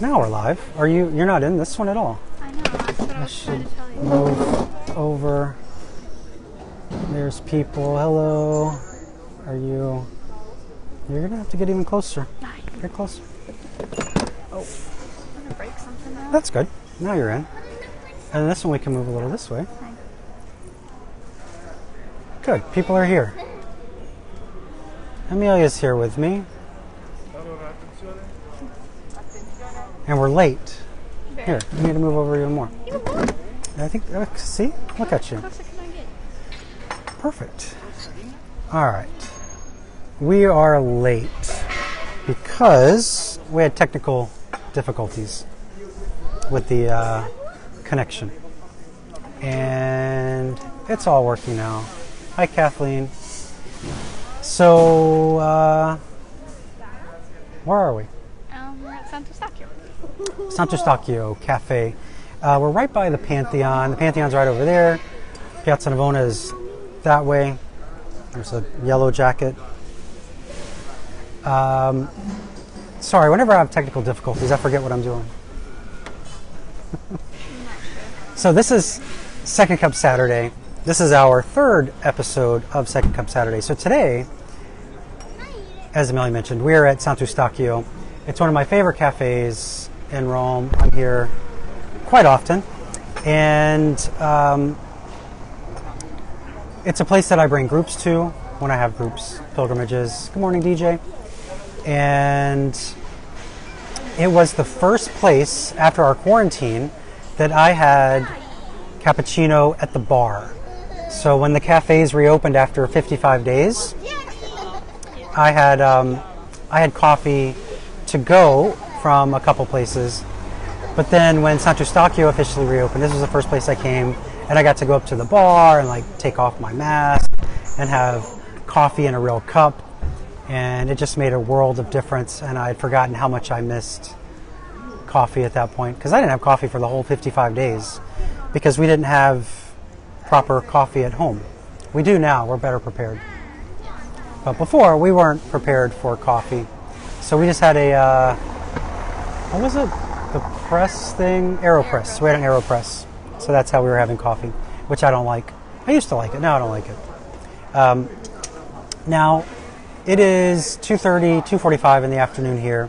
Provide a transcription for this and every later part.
Now we're live. You're not in this one at all. I know, that's what I was trying to tell you. Move over. There's people. Hello. You're gonna have to get even closer. Nice. Get closer. Oh. I'm gonna break something now. That's good. Now you're in. And this one we can move a little this way. Nice. Good. People are here. Amelia's here with me. And we're late. Here, you need to move over even more. Even more? I think, see? Look at you. How closer can I get? Perfect. All right. We are late because we had technical difficulties with the connection. And it's all working now. Hi, Kathleen. So, where are we? We're at Sant'Eustachio. Sant'Eustachio Cafe. We're right by the Pantheon. The Pantheon's right over there. Piazza Navona is that way. There's a yellow jacket. Sorry, whenever I have technical difficulties, I forget what I'm doing. So this is Second Cup Saturday. This is our third episode of Second Cup Saturday. So today, as Amelia mentioned, we are at Sant'Eustachio. It's one of my favorite cafes in Rome. I'm here quite often. And it's a place that I bring groups to when I have groups, pilgrimages. Good morning, DJ. And it was the first place after our quarantine that I had cappuccino at the bar. So when the cafes reopened after 55 days, I had coffee to go from a couple places. But then when Sant'Eustachio officially reopened, this was the first place I came, and I got to go up to the bar and like take off my mask and have coffee in a real cup. And it just made a world of difference, and I had forgotten how much I missed coffee at that point, because I didn't have coffee for the whole 55 days because we didn't have proper coffee at home. We do now, we're better prepared. But before, we weren't prepared for coffee. So we just had a, what was it? The press thing? AeroPress. We had an AeroPress. So that's how we were having coffee, which I don't like. I used to like it, now I don't like it. Now, it is 2:30, 2:45 in the afternoon here,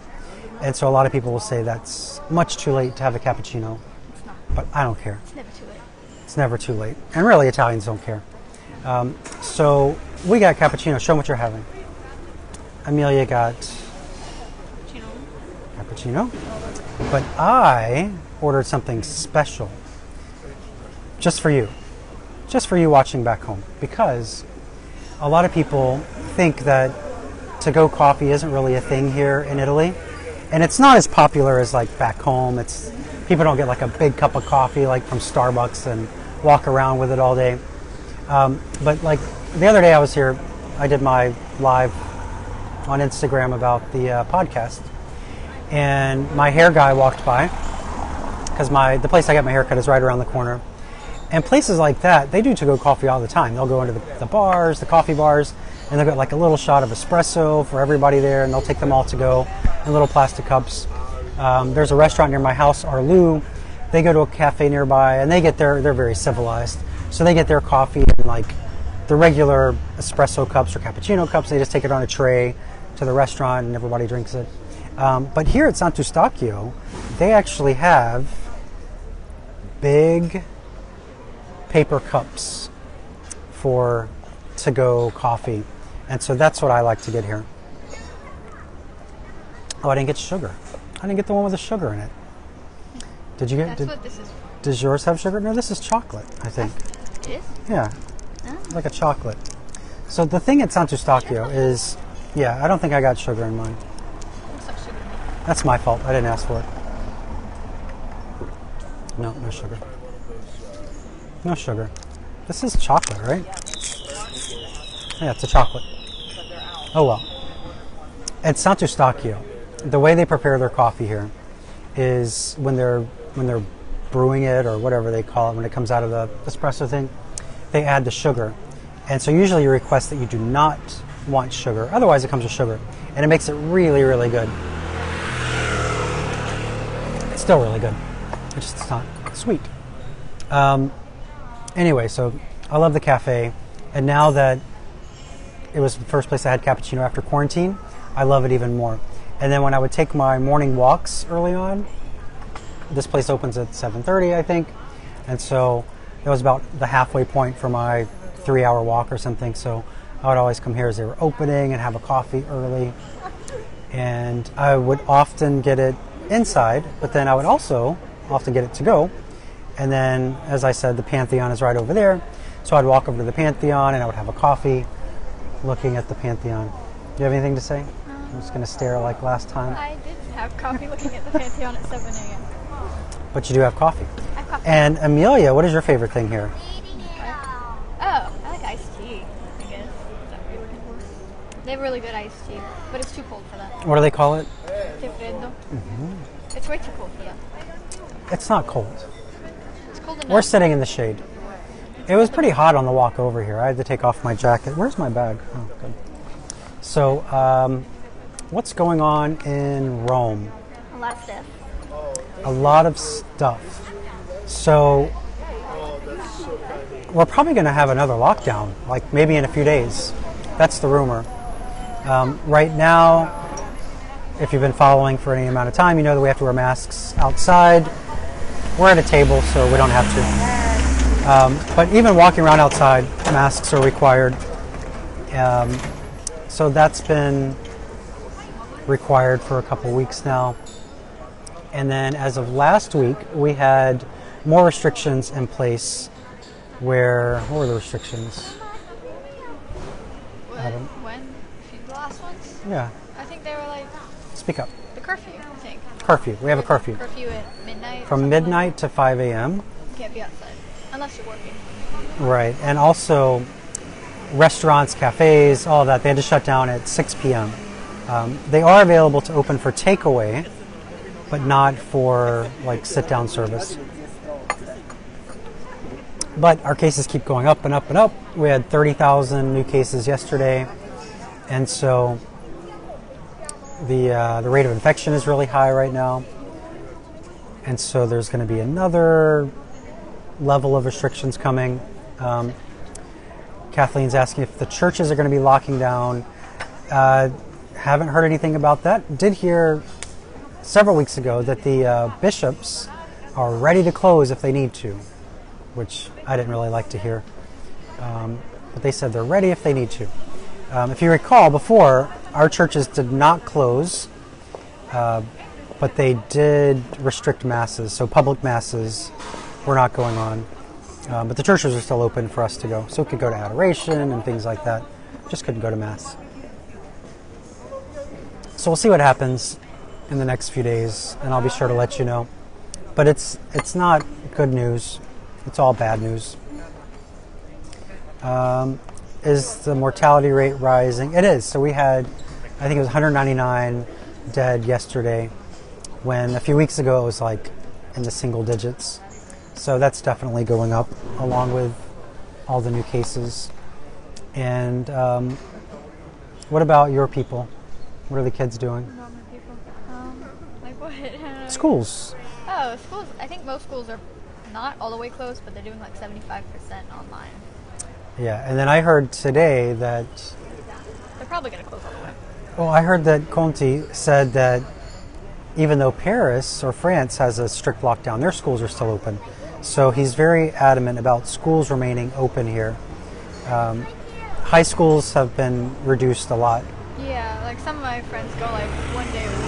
and so a lot of people will say that's much too late to have a cappuccino, but I don't care. It's never too late. It's never too late, and really Italians don't care. So we got cappuccino. Show them what you're having. Amelia got cappuccino, but I ordered something special just for you watching back home, because a lot of people think that to-go coffee isn't really a thing here in Italy, and it's not as popular as like back home. It's people don't get like a big cup of coffee like from Starbucks and walk around with it all day. But like the other day I was here, I did my live on Instagram about the podcast, and my hair guy walked by because the place I get my hair cut is right around the corner. And places like that, they do to-go coffee all the time. They'll go into the bars, the coffee bars, and they'll get like a little shot of espresso for everybody there, and they'll take them all to go in little plastic cups. There's a restaurant near my house, Arlu. They go to a cafe nearby, and they're very civilized. So they get their coffee in like the regular espresso cups or cappuccino cups. They just take it on a tray to the restaurant, and everybody drinks it. But here at Sant'Eustachio, they actually have big paper cups for to-go coffee, and so that's what I like to get here. Oh, I didn't get sugar. I didn't get the one with the sugar in it. Did you get? That's what this is. Does yours have sugar? No, this is chocolate, I think. It is? Yeah, Oh. like a chocolate. So the thing at Sant'Eustachio is, yeah, I don't think I got sugar in mine. Looks like sugar to me. That's my fault. I didn't ask for it. No, no sugar. No sugar. This is chocolate, right? Yeah, it's a chocolate. Oh well. At Sant'Eustachio, the way they prepare their coffee here is when they're brewing it, or whatever they call it, when it comes out of the espresso thing, they add the sugar. And so usually you request that you do not want sugar. Otherwise it comes with sugar. And it makes it really, really good. still really good. It's just not sweet. Anyway, so I love the cafe, and now that it was the first place I had cappuccino after quarantine, I love it even more. And then when I would take my morning walks early on, this place opens at 7:30, I think, and so it was about the halfway point for my 3-hour walk or something. So I would always come here as they were opening and have a coffee early. And I would often get it inside, but then I would also often get it to go. And then, as I said, the Pantheon is right over there. So I'd walk over to the Pantheon and I would have a coffee looking at the Pantheon. Do you have anything to say? I'm just going to stare like last time. I did have coffee looking at the Pantheon at 7 a.m. But you do have coffee. I have coffee. And Amelia, what is your favorite thing here? Oh, I like iced tea, I guess. Is that what you're looking for? They have really good iced tea, but it's too cold for that. What do they call it? Teh freddo. It's way too cold for that. It's not cold. It's cold enough. We're sitting in the shade. It was pretty hot on the walk over here. I had to take off my jacket. Where's my bag? Oh, good. So, what's going on in Rome? A lot of stuff. A lot of stuff. So, we're probably going to have another lockdown, like maybe in a few days. That's the rumor. Right now, if you've been following for any amount of time, you know that we have to wear masks outside. We're at a table, so we don't have to. But even walking around outside, masks are required. So that's been required for a couple weeks now. And then as of last week, we had more restrictions in place where, what were the restrictions? When? The last ones? Yeah, I think they were like speak up. the curfew, I think. Curfew, we have a curfew. Curfew at midnight. From midnight to 5 a.m. You can't be outside unless you're working. Right, and also restaurants, cafes, all that, they had to shut down at 6 p.m. They are available to open for takeaway, but not for like sit-down service. But our cases keep going up and up and up. We had 30,000 new cases yesterday, and so the rate of infection is really high right now. And so there's going to be another level of restrictions coming. Kathleen's asking if the churches are going to be locking down. Haven't heard anything about that. Did hear several weeks ago that the bishops are ready to close if they need to, which I didn't really like to hear. But they said they're ready if they need to. If you recall, before, our churches did not close, but they did restrict masses. So public masses were not going on. But the churches are still open for us to go. So we could go to adoration and things like that. Just couldn't go to mass. So we'll see what happens in the next few days, and I'll be sure to let you know. But it's not good news. It's all bad news. Is the mortality rate rising? It is. So we had, I think it was 199 dead yesterday, when a few weeks ago it was like in the single digits. So that's definitely going up, along with all the new cases. And what about your people? What are the kids doing? Normal people. Like what? Schools. Oh, schools. I think most schools are not all the way closed, but they're doing like 75% online. Yeah, and then I heard today that... They're probably going to close all the way. Well, I heard that Conti said that even though Paris or France has a strict lockdown, their schools are still open. So he's very adamant about schools remaining open here. High schools have been reduced a lot. Yeah, like some of my friends go like one day a week.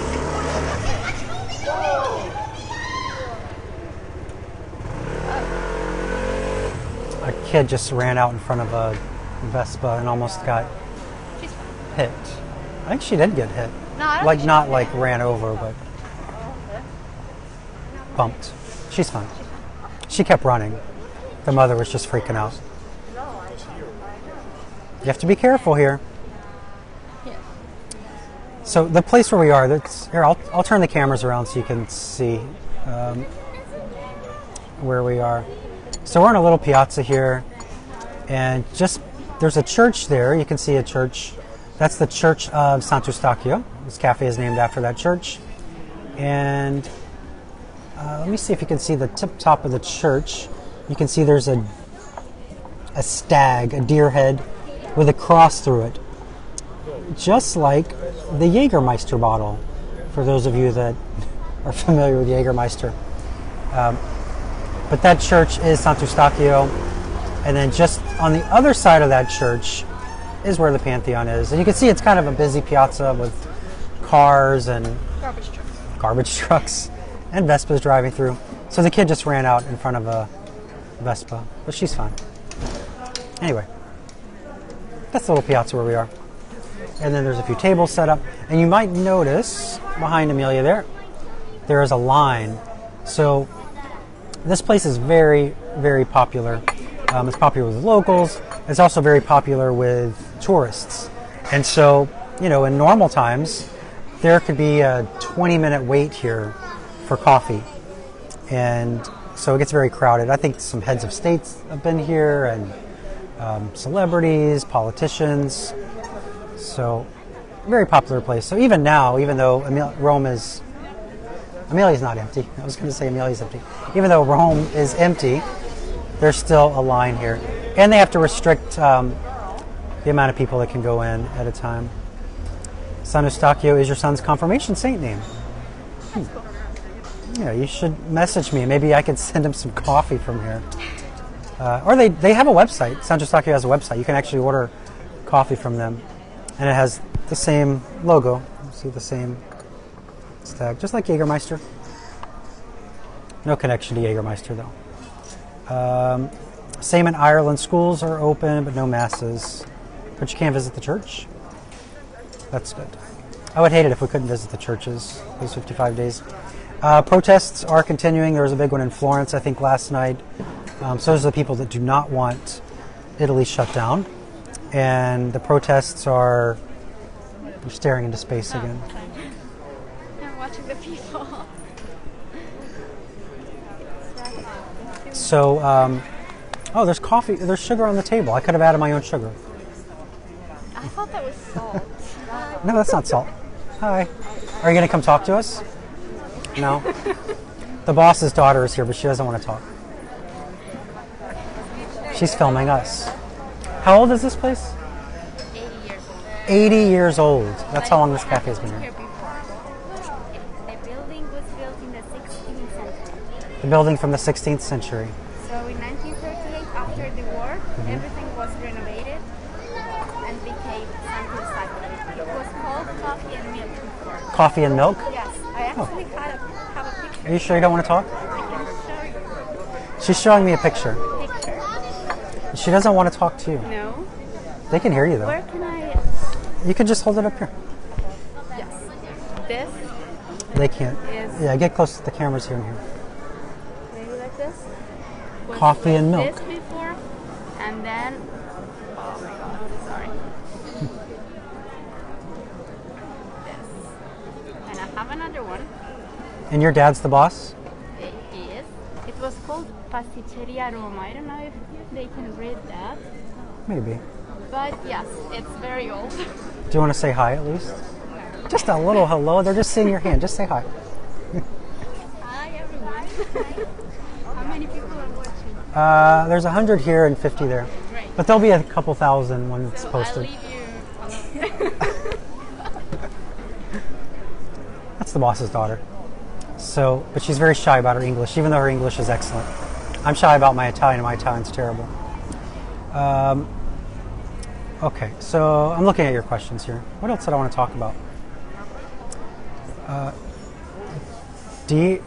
A kid just ran out in front of a Vespa and almost got She's fine. hit. I think she did get hit. No, I don't Like think not she like ran over, but bumped. She's fine. She kept running. The mother was just freaking out. You have to be careful here. Yeah. So the place where we are, that's here. I'll turn the cameras around so you can see where we are. So we're on a little piazza here, and just there's a church there. You can see a church. That's the Church of Sant'Eustachio. This cafe is named after that church. And let me see if you can see the tip top of the church. You can see there's a stag, a deer head, with a cross through it. Just like the Jägermeister bottle, for those of you that are familiar with Jägermeister. But that church is Sant'Eustachio, and then just on the other side of that church is where the Pantheon is. And you can see it's kind of a busy piazza with cars and garbage trucks and Vespas driving through. So the kid just ran out in front of a Vespa, but she's fine. Anyway, that's the little piazza where we are. And then there's a few tables set up. And you might notice behind Amelia there is a line. So this place is very, very popular. It's popular with locals. It's also very popular with tourists. And so, you know, in normal times, there could be a 20-minute wait here for coffee. And so it gets very crowded. I think some heads of states have been here, and celebrities, politicians. So, very popular place. So even now, even though Amelia's not empty. I was going to say Amelia's empty. Even though Rome is empty, there's still a line here. And they have to restrict the amount of people that can go in at a time. Sant'Eustachio is your son's confirmation saint name. Yeah, you should message me. Maybe I could send him some coffee from here. Or they have a website. Sant'Eustachio has a website. You can actually order coffee from them. And it has the same logo. You see the same tag, just like Jägermeister. No connection to Jägermeister, though. Same in Ireland. Schools are open, but no masses. But you can't visit the church. That's good. I would hate it if we couldn't visit the churches those 55 days. Protests are continuing. There was a big one in Florence, I think, last night. So those are the people that do not want Italy shut down. And the protests are... You're staring into space again. I'm watching the people. So, oh, there's coffee. There's sugar on the table. I could have added my own sugar. I thought that was salt. No, that's not salt. Hi. Are you going to come talk to us? No? The boss's daughter is here, but she doesn't want to talk. She's filming us. How old is this place? 80 years old. 80 years old. That's how long this cafe has been here. The building was built in the 16th century. The building from the 16th century. So in 1938, after the war, everything was renovated and became Sant'Eustachio. It was called Coffee and Milk before. Coffee and milk? Yes, I actually have a picture. Are you sure you don't want to talk? I can show you. She's showing me a picture. She doesn't want to talk to you. No. They can hear you, though. Where can I? You can just hold it up here. Yes. This. They can't. Is Yeah, get close to the cameras here and here. maybe like this. Was Coffee and milk. This before, and then. Oh my God! Sorry. This. And I have another one. And your dad's the boss? It is. It was called Pasticceria Roma. I don't know if they can read that. Maybe. But yes, it's very old. Do you want to say hi at least? Just a little hello. They're just seeing your hand. Just say hi. Hi everyone. How many people are watching? There's 100 here and 50 there. Great. But there'll be a couple thousand when it's So posted. I'll leave you. That's the boss's daughter. So, but she's very shy about her English, even though her English is excellent. I'm shy about my Italian, and my Italian's terrible. Okay, so I'm looking at your questions here. What else did I want to talk about? Dee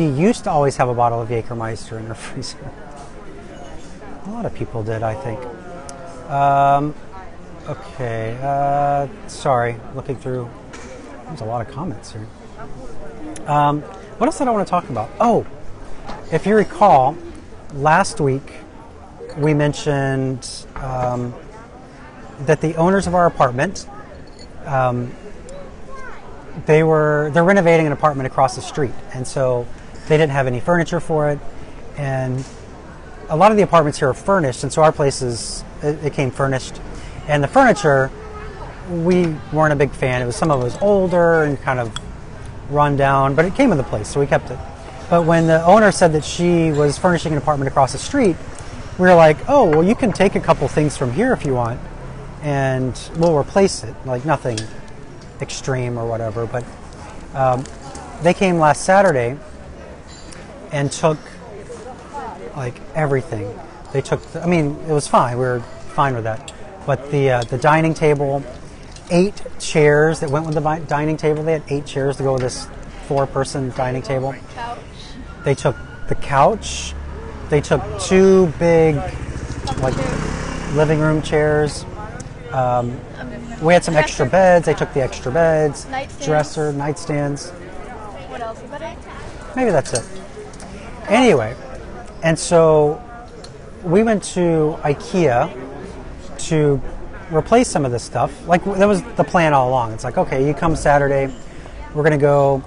used to always have a bottle of Jägermeister in her freezer. A lot of people did, I think. Okay, sorry, looking through. There's a lot of comments here. What else did I want to talk about? Oh, if you recall, last week we mentioned that the owners of our apartment, they're renovating an apartment across the street, and so they didn't have any furniture for it, and a lot of the apartments here are furnished, and so our place it came furnished, and the furniture we weren't a big fan. Some of it was older and kind of run down, but it came with the place, so we kept it. But when the owner said that she was furnishing an apartment across the street, we were like, oh, well, you can take a couple things from here if you want, and we'll replace it. Like nothing extreme or whatever. But they came last Saturday and took like everything. They took, I mean, it was fine. We were fine with that. But the dining table, 8 chairs that went with the dining table. They had 8 chairs to go with this 4-person dining table. Couch. They took the couch. They took 2 big, like, living room chairs. We had some extra beds. They took the extra beds. Nightstands. Dresser, nightstands. What else? Is that it? Maybe that's it. Anyway, and so we went to IKEA to replace some of this stuff. Like, that was the plan all along. It's like, okay, you come Saturday, we're going to go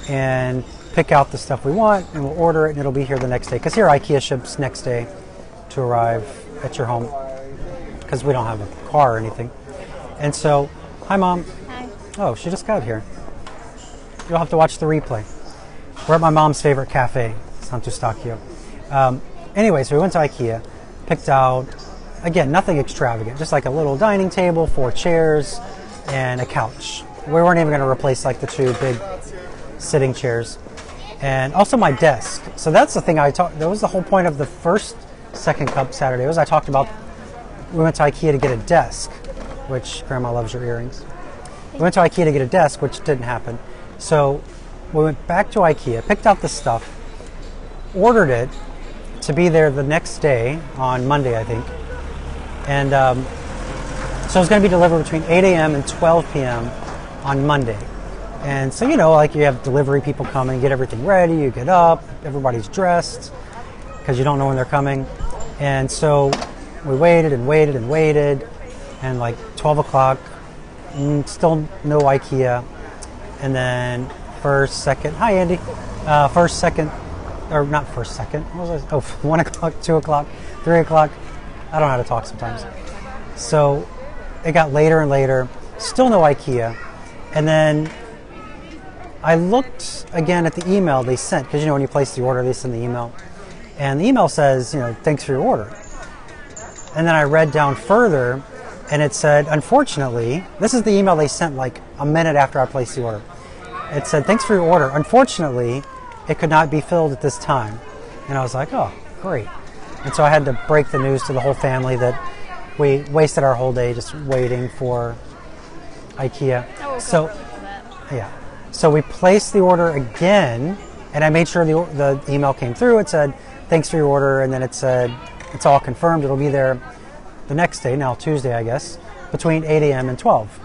and pick out the stuff we want, and we'll order it, and it'll be here the next day. Because here, IKEA ships next day to arrive at your home, because we don't have a car or anything. And so, hi, Mom. Hi. Oh, she just got here. You'll have to watch the replay. We're at my mom's favorite cafe, Sant'Eustachio. Anyway, so we went to IKEA, picked out, again, nothing extravagant, just like a little dining table, 4 chairs, and a couch. We weren't even going to replace like the 2 big sitting chairs. And also my desk. So that's the thing that was the whole point of the first Second Cup Saturday, was I talked about, we went to IKEA to get a desk, which, Grandma loves your earrings. We went to IKEA to get a desk, which didn't happen. So we went back to IKEA, picked out the stuff, ordered it to be there the next day, on Monday, I think. And so it's going to be delivered between 8 a.m. and 12 p.m. on Monday. And so, you know, like, you have delivery people coming, get everything ready, you get up, everybody's dressed, because you don't know when they're coming. And so we waited and waited and waited, and like 12 o'clock, still no IKEA. And then first, second, hi Andy, first, second, or not first, second, what was I? Oh, 1 o'clock, 2 o'clock, 3 o'clock. I don't know how to talk sometimes. So it got later and later, still no IKEA. And then I looked again at the email they sent, because, you know, when you place the order, they send the email. And the email says, you know, thanks for your order. And then I read down further, and it said, unfortunately, this is the email they sent like a minute after I placed the order. It said, thanks for your order. Unfortunately, it could not be filled at this time. And I was like, oh, great. And so I had to break the news to the whole family that we wasted our whole day just waiting for IKEA. So, yeah. So we placed the order again, and I made sure the email came through. It said, thanks for your order, and then it said, it's all confirmed. It'll be there the next day, now Tuesday, I guess, between 8 a.m. and 12.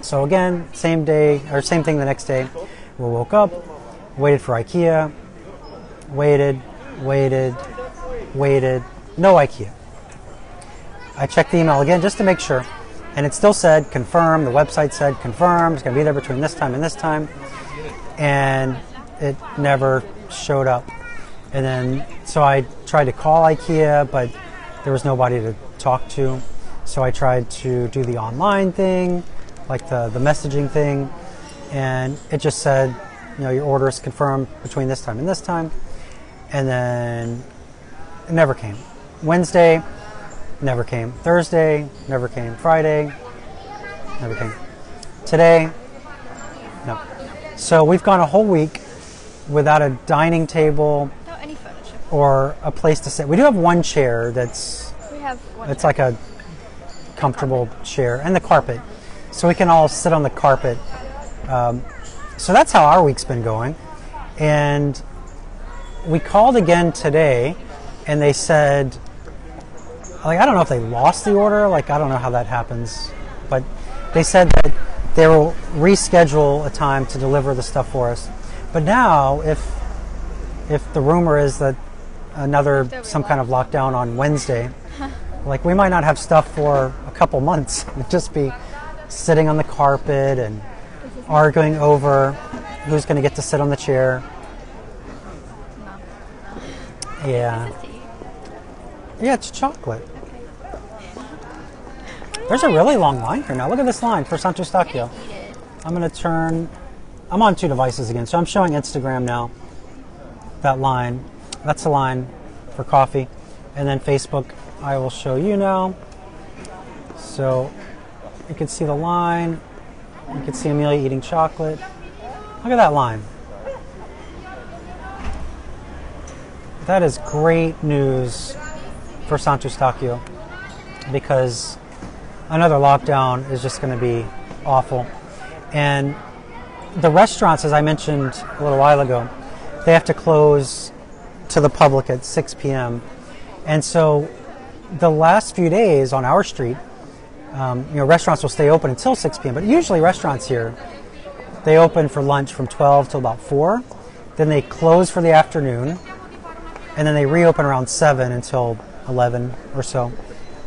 So again, same day, or same thing the next day. We woke up, waited for IKEA, waited, no IKEA. I checked the email again just to make sure, and it still said confirm. The website said confirm. It's going to be there between this time and this time, and it never showed up. And then, so I tried to call IKEA, but there was nobody to talk to. So I tried to do the online thing, like the messaging thing, and it just said, you know, your order is confirmed between this time and this time. And then it never came. Wednesday, never came. Thursday, never came. Friday, never came. Today, no. So we've gone a whole week without a dining table or a place to sit. We do have one chair that's, it's like a comfortable chair, and the carpet. So we can all sit on the carpet. So that's how our week's been going. And we called again today, and they said, like, I don't know if they lost the order, like, I don't know how that happens, but they said that they will reschedule a time to deliver the stuff for us. But now, if the rumor is that some kind of lockdown on Wednesday, like, we might not have stuff for a couple months. It'd just be sitting on the carpet and arguing over who's going to get to sit on the chair. Yeah. Yeah, it's chocolate. There's a really long line here now. Look at this line for Sant'Eustachio. I'm going to turn... I'm on 2 devices again, so I'm showing Instagram now. that line. That's the line for coffee. And then Facebook, I will show you now. So you can see the line. You can see Amelia eating chocolate. Look at that line. That is great news for Sant'Eustachio, because another lockdown is just going to be awful. And the restaurants, as I mentioned a little while ago, they have to close to the public at 6 p.m. And so the last few days on our street, restaurants will stay open until 6 p.m. But usually restaurants here, they open for lunch from 12 till about 4. Then they close for the afternoon. And then they reopen around 7 until 11 or so.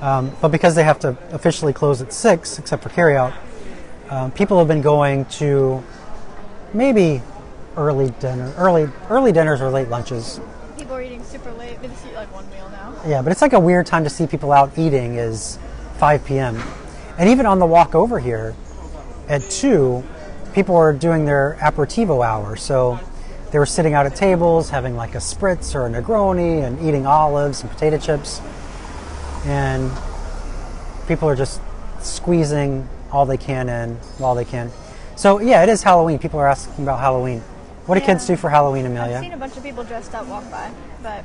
But because they have to officially close at 6, except for carryout, people have been going to maybe early dinners or late lunches. People are eating super late. They just eat like one meal now. Yeah, but it's like a weird time to see people out eating is 5 p.m. And even on the walk over here at 2, people are doing their aperitivo hour. So they were sitting out at tables having like a spritz or a Negroni and eating olives and potato chips. And people are just squeezing all they can in while they can. So yeah, it is Halloween. People are asking about Halloween. What do kids do for Halloween, Amelia? I've seen a bunch of people dressed up walk by, but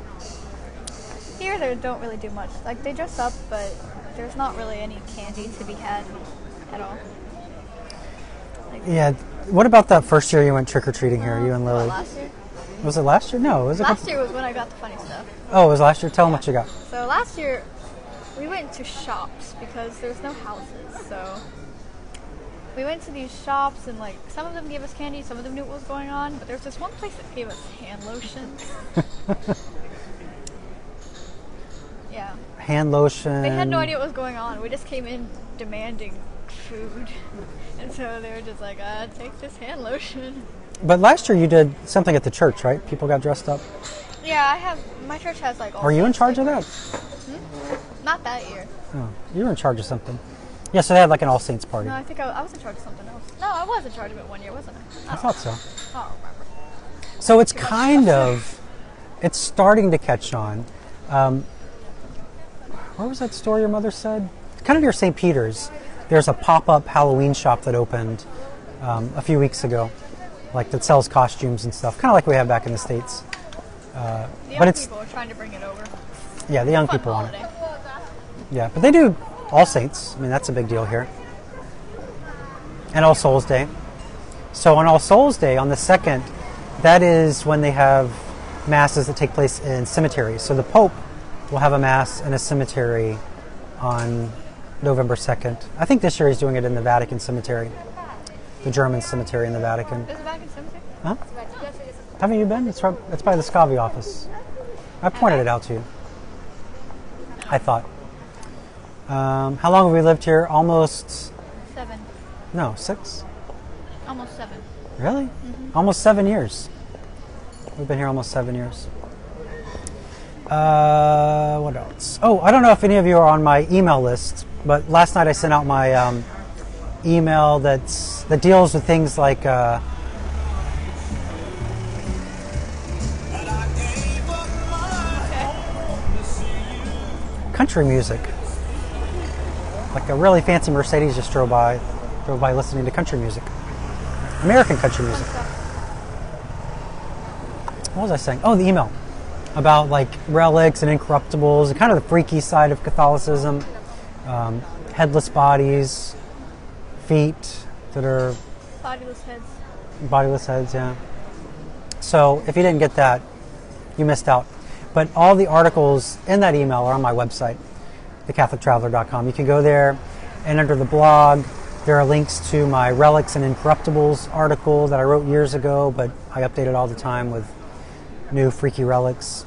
here they don't really do much. Like they dress up, but there's not really any candy to be had at all. Yeah. What about that first year you went trick-or-treating here, you and Lily? Last year? Was it last year? No. Was it Last year was when I got the funny stuff. Oh, it was last year? Tell them what you got. So last year, we went to shops because there's no houses. So we went to these shops and like some of them gave us candy, some of them knew what was going on, but there was this one place that gave us hand lotion. Yeah. Hand lotion. They had no idea what was going on. We just came in demanding food. And so they were just like, take this hand lotion. But last year you did something at the church, right? People got dressed up. Yeah, my church has like all. Were you in charge of that? Not that year. Oh, you were in charge of something. Yeah, so they had like an All Saints party. No, I think I was in charge of something else. No, I was in charge of it one year, wasn't I? I thought so. I don't remember. So it's it's starting to catch on. Where was that store your mother said? Kind of near St. Peter's. There's a pop-up Halloween shop that opened a few weeks ago, like that sells costumes and stuff, kind of like we have back in the States. The young but it's people are trying to bring it over. Yeah, the young Fun people want it. holiday. Yeah, but they do All Saints. I mean, that's a big deal here. And All Souls Day. So on All Souls Day, on the 2nd, that is when they have masses that take place in cemeteries. So the Pope will have a mass in a cemetery on November 2nd. I think this year he's doing it in the Vatican Cemetery, the German cemetery in the Vatican. There's a Vatican cemetery? Huh? Haven't you been? It's by the Scavi office. I pointed it out to you. I thought. How long have we lived here? Almost... 7. No, 6? Almost 7. Really? Mm-hmm. Almost 7 years. We've been here almost 7 years. What else? Oh, I don't know if any of you are on my email list, but last night I sent out my email that deals with things like country music. Like a really fancy Mercedes just drove by listening to country music. American country music. What was I saying? Oh, the email about like relics and incorruptibles and kind of the freaky side of Catholicism. Headless bodies, feet that are bodiless heads, yeah. So if you didn't get that, you missed out. But all the articles in that email are on my website, thecatholictraveler.com. You can go there, and under the blog, there are links to my Relics and Incorruptibles article that I wrote years ago, but I update it all the time with new freaky relics.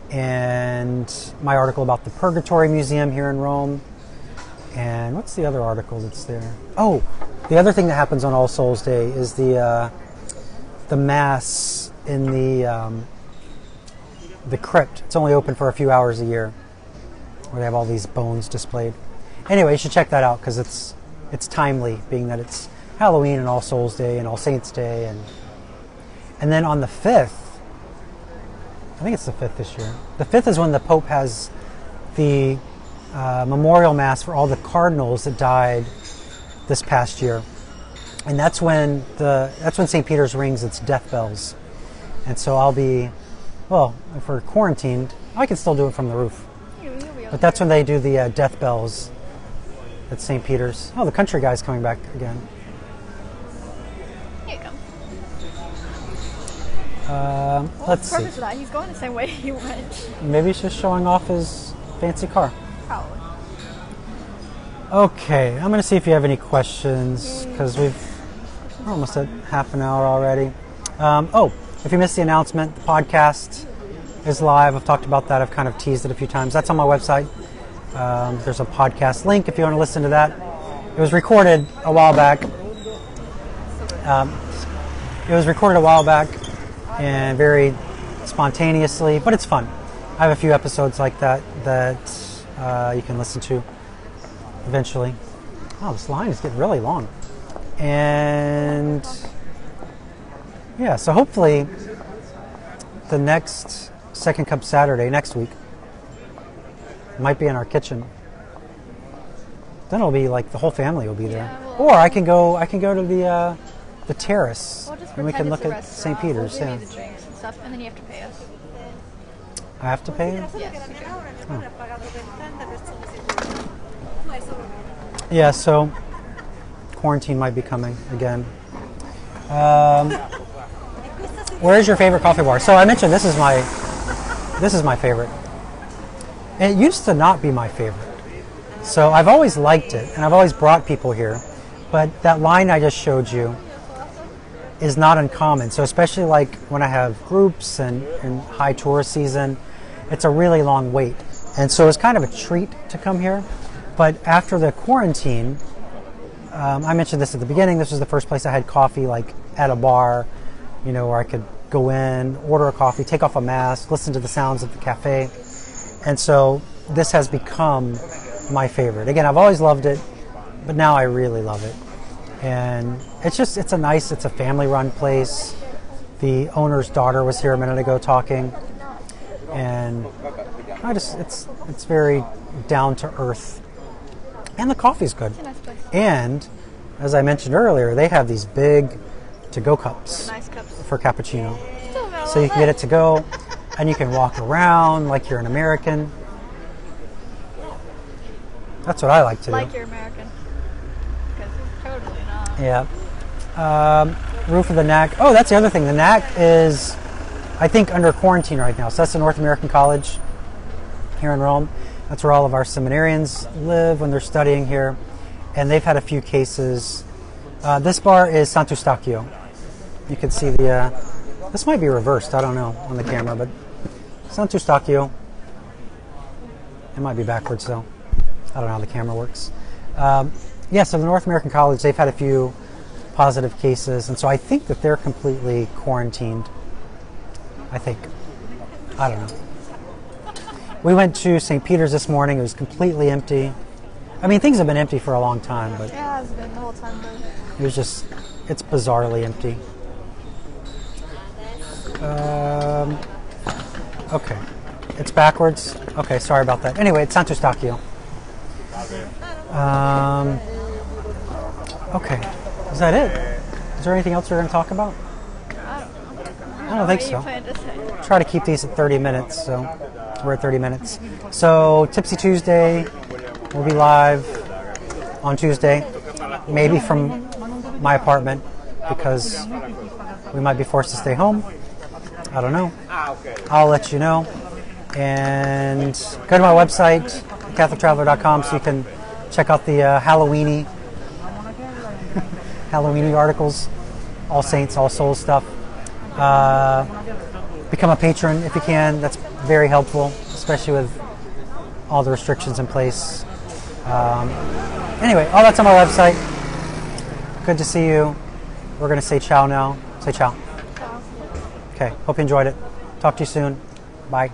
And my article about the Purgatory Museum here in Rome. And what's the other article that's there? Oh, the other thing that happens on All Souls Day is the Mass in the crypt. It's only open for a few hours a year, where they have all these bones displayed. Anyway, you should check that out because it's timely, being that it's Halloween and All Souls Day and All Saints Day, and then on the 5th, I think it's the 5th this year. The 5th is when the Pope has the memorial mass for all the cardinals that died this past year, and that's when St. Peter's rings its death bells. And so I'll be, well, if we're quarantined, I can still do it from the roof. But that's when they do the death bells at St. Peter's. Oh, the country guy's coming back again. Here you come. Let's see. Purpose of that? He's going the same way he went. Maybe he's just showing off his fancy car. Probably. Okay, I'm going to see if you have any questions, because we're almost at half an hour already. If you missed the announcement, the podcast is live. I've talked about that. I've kind of teased it a few times. That's on my website. There's a podcast link if you want to listen to that. It was recorded a while back. And very spontaneously, but it's fun. I have a few episodes like that you can listen to eventually. Oh, this line is getting really long. And yeah, so hopefully the next Second Cup Saturday next week might be in our kitchen. Then it'll be like the whole family will be there. Yeah, or I can go to the terrace, We'll just and we can pretend look it's a at restaurant. St. Peter's. We'll give Yeah, you the drinks and stuff, and then you have to pay us. I have to pay. Yes, you do. Yeah, so quarantine might be coming again. Where is your favorite coffee bar? So I mentioned this is my favorite. It used to not be my favorite. So I've always liked it, and I've always brought people here. But that line I just showed you is not uncommon. So especially like when I have groups and high tourist season, it's a really long wait. And so it's kind of a treat to come here. But after the quarantine, I mentioned this at the beginning, this was the first place I had coffee like at a bar, where I could go in, order a coffee, take off a mask, listen to the sounds of the cafe. And so this has become my favorite. Again, I've always loved it, but now I really love it. And it's a family-run place. The owner's daughter was here a minute ago talking, and it's very down to earth. And the coffee's good. It's a nice place. And as I mentioned earlier, they have these big to-go cups Nice cups. for cappuccino. Still got a So you little can get bit. it to go, and you can walk around like you're an American. That's what I like to do. Like you're American. Because you're totally not. Yeah. Roof of the NAC. Oh, that's the other thing. The NAC is, I think, under quarantine right now. So that's the North American College here in Rome. That's where all of our seminarians live when they're studying here. And they've had a few cases. This bar is Sant'Eustachio. You can see this might be reversed, I don't know, on the camera, but Sant'Eustachio. It might be backwards, though. I don't know how the camera works. So the North American College, they've had a few positive cases, and so I think that they're completely quarantined. I think. I don't know. We went to St. Peter's this morning. It was completely empty. I mean, things have been empty for a long time, but Yeah, it's been the whole time. But it's bizarrely empty. Okay. It's backwards. Okay, sorry about that. Anyway, it's Sant'Eustachio. Okay. Is that it? Is there anything else we're going to talk about? I don't think so. Try to keep these at 30 minutes, so we're at 30 minutes. So Tipsy Tuesday will be live on Tuesday, maybe from my apartment because we might be forced to stay home. I don't know. I'll let you know. And go to my website, catholictraveler.com, so you can check out the Halloweeny articles, All Saints, All Souls stuff. Become a patron if you can. That's very helpful, especially with all the restrictions in place. Anyway, all that's on my website. Good to see you. We're going to say ciao now. Say ciao. Okay, hope you enjoyed it. Talk to you soon. Bye.